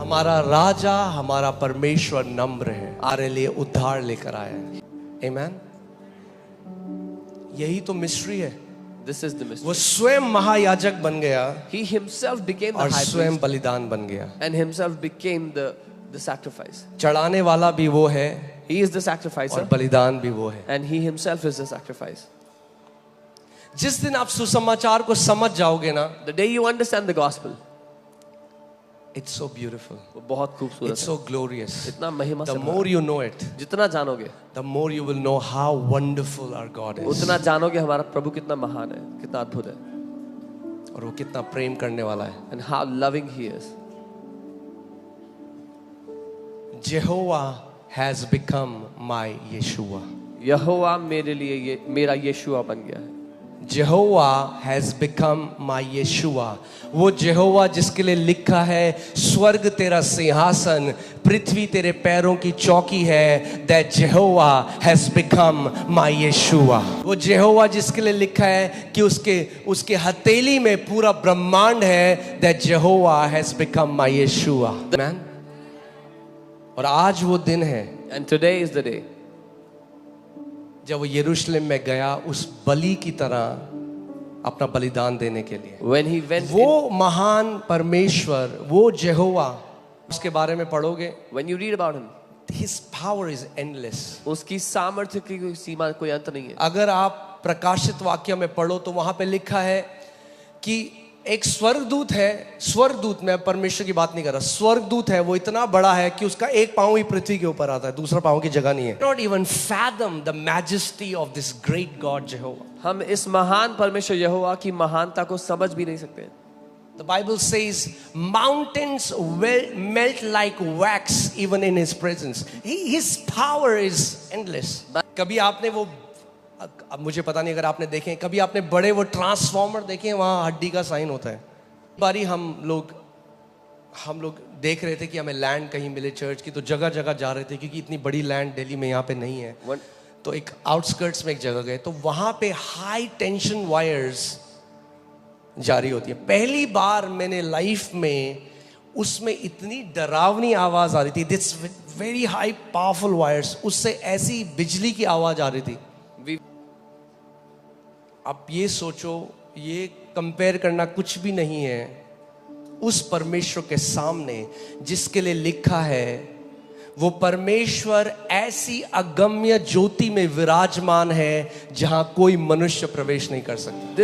हमारा राजा, हमारा परमेश्वर नम्र है, हमारे लिए उद्धार लेकर आया है। आमीन। यही तो मिस्ट्री है। This is the mystery. वो स्वयं महायाजक बन गया He himself became the और high स्वयं priest बलिदान बन गया। and himself became the sacrifice. चढ़ाने वाला भी वो है He is the sacrificer और बलिदान भी वो है। and he himself is the sacrifice. जिस दिन आप सुसमाचार को समझ जाओगे ना, The day you understand the gospel, it's so beautiful, वो बहुत खूबसूरत it's है, so glorious. इतना महिमा The से more भरा। you know it, जितना जानोगे the more you will know how wonderful our God is, उतना जानोगे हमारा प्रभु कितना महान है, कितना अद्भुत है, और वो कितना प्रेम करने वाला है। and how loving he is. Jehovah has become my Yeshua. यहोवा मेरे लिए ये मेरा यीशुआ बन गया है। Jehovah has become my Yeshua. वो जेहोवा जिसके लिए लिखा है स्वर्ग तेरा सिंहासन, पृथ्वी तेरे पैरों की चौकी है। That Jehovah has become my Yeshua. वो जेहोवा जिसके लिए लिखा है कि उसके हथेली में पूरा ब्रह्मांड है। That Jehovah has become my Yeshua. Amen. और आज वो दिन है And today is the day जब वो यरूशलेम में गया उस बलि की तरह अपना बलिदान देने के लिए। when he went वो महान परमेश्वर, वो जेहोवा, उसके बारे में पढ़ोगे, when you read about him, his power is endless. उसकी सामर्थ्य की कोई सीमा, कोई अंत नहीं है। अगर आप प्रकाशित वाक्य में पढ़ो तो वहां पे लिखा है कि एक स्वर्गदूत है, स्वर्गदूत, मैं परमेश्वर की बात नहीं कर रहा, स्वर्गदूत है, वो इतना बड़ा है कि उसका एक पांव ही पृथ्वी के ऊपर आता है, दूसरा पांव की जगह नहीं है। Not even fathom the majesty of this great God Jehovah. हम इस महान परमेश्वर यहोवा की महानता को समझ भी नहीं सकते। The Bible says mountains will melt like wax even in his presence. His power is endless. कभी आपने वो, अब मुझे पता नहीं अगर आपने देखे, कभी आपने बड़े वो ट्रांसफॉर्मर देखे, वहाँ हड्डी का साइन होता है। बारी हम लोग देख रहे थे कि हमें लैंड कहीं मिले चर्च की, तो जगह जगह जा रहे थे क्योंकि इतनी बड़ी लैंड दिल्ली में यहाँ पे नहीं है। तो एक आउटस्कर्ट्स में एक जगह गए तो वहाँ पे हाई टेंशन वायर्स जारी होती है। पहली बार मैंने लाइफ में उसमें इतनी डरावनी आवाज आ रही थी, this very high powerful wires, उससे ऐसी बिजली की आवाज आ रही थी। आप ये सोचो, ये कंपेयर करना कुछ भी नहीं है उस परमेश्वर के सामने जिसके लिए लिखा है वो परमेश्वर ऐसी अगम्य ज्योति में विराजमान है जहां कोई मनुष्य प्रवेश नहीं कर सकता।